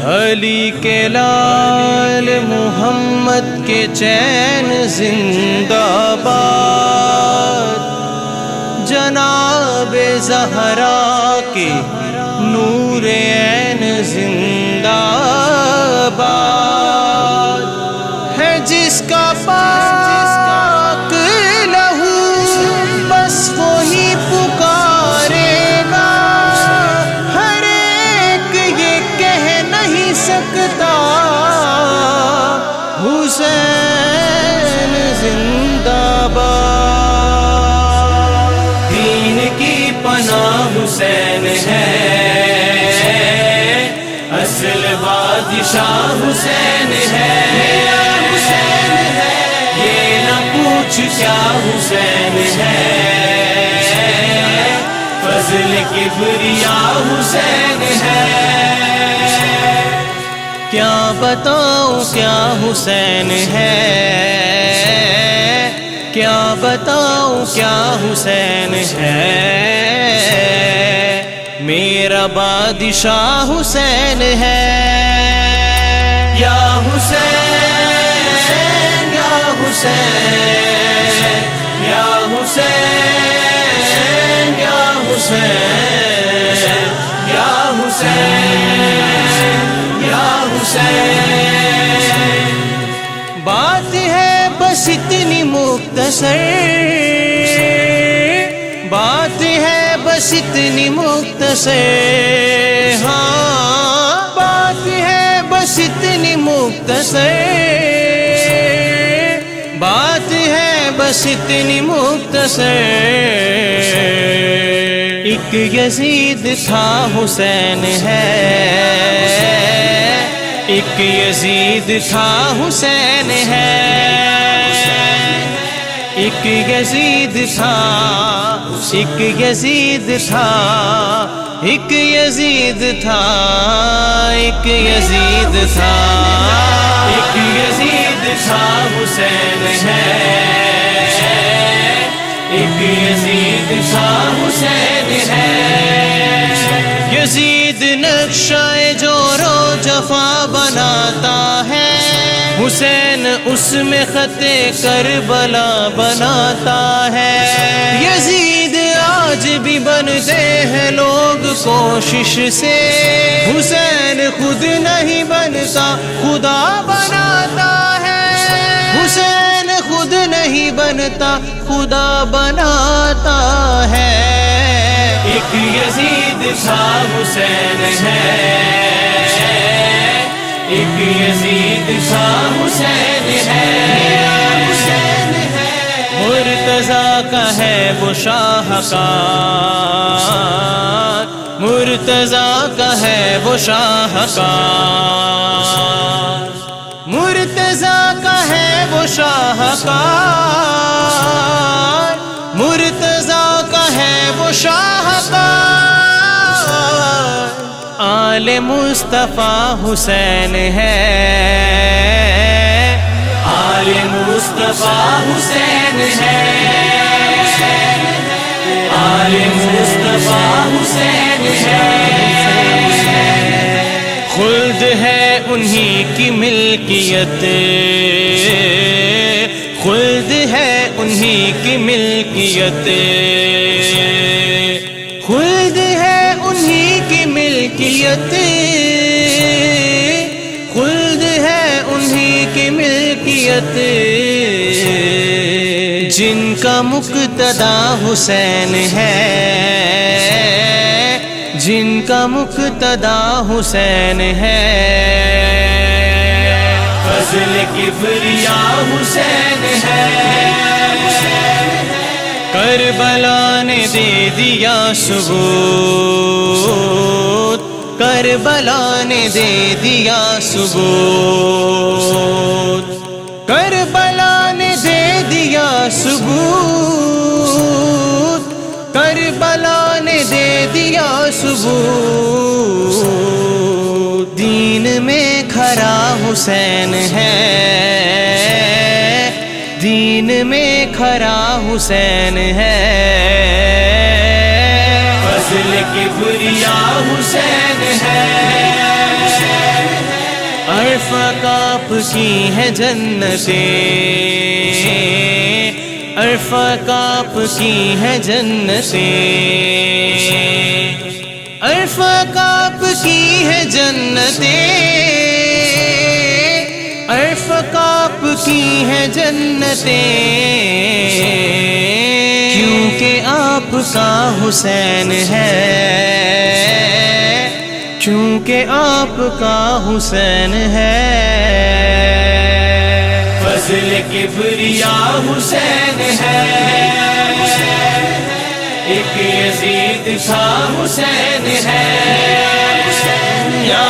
علی کے لال محمد کے چین زندہ باد، جناب زہرا کے نور عین زندہ باد، ہے جس کا پاک لہو بس وہی پکارے گا، ہر ایک یہ کہہ نہیں سکتا حسین زندہ باد۔ دین کی پناہ حسین ہے، اصل بادشاہ حسین ہے، یہ نہ پوچھ کیا حسین ہے، فضل کبریا حسین ہے۔ کیا بتاؤں کیا حسین ہے، کیا بتاؤں کیا حسین ہے، میرا بادشاہ حسین ہے۔ یا حسین یا حسین یا حسین یا حسین یا حسین یا حسین۔ بات ہے بس اتنی مختصر، بات ہے بس اتنی مختصر، ہاں بات ہے بس اتنی مختصر، بات ہے بس اتنی مختصر۔ ایک یزید تھا حسین ہے، ایک یزید تھا حسین ہے، ایک یزید تھا، ایک یزید تھا، ایک یزید تھا، ایک یزید تھا، ایک یزید تھا حسین ہے، ایک یزید تھا حسین ہے۔ یزید نقشہ جور و جفا بناتا ہے، حسین اس میں خط کربلا بناتا ہے۔ یزید آج بھی بنتے ہیں لوگ کوشش سے، حسین خود نہیں بنتا خدا بناتا ہے، حسین خود نہیں بنتا خدا بناتا ہے۔ ایک یزید تھا حسین ہے، ایک یزید تھا حسین ہے، مرتضیٰ کا ہے وہ شاہکار، مرتضیٰ کا ہے وہ شاہکار، مرتضیٰ کا ہے وہ شاہکار، مرتضیٰ کا ہے وہ شاہکار۔ آل مصطفیٰ حسین ہے، آل مصطفیٰ حسین ہے، آل مصطفیٰ حسین ہے۔ خلد ہے انہی کی ملکیت، خلد ہے انہی کی ملکیت، خلد ہے انہی کی ملکیت، خلد ہے انہی کی ملکیت۔ جن کا مقتدا حسین ہے، جن کا مقتدا حسین ہے، فضل کبریا حسین ہے۔ کربلا نے دے دیا ثبوت، کربلا نے دے دیا ثبوت، کربلا نے دے دیا ثبوت، کربلا نے دے دیا ثبوت۔ دین میں کھرا حسین ہے، دین میں کھرا حسین ہے، فضل کبریا حسین ہے، عرف کاپ کی ہے جنتیں، عرف کاپ کی ہے جنتیں، عرف کاپ کی ہے جنتیں، عرف کاپ کی ہے جنتیں، کیونکہ آپ کا حسین ہے، کیونکہ آپ کا حسین ہے، فضل کبریا حسین ہے، ایک یزید تھا حسین ہے، یا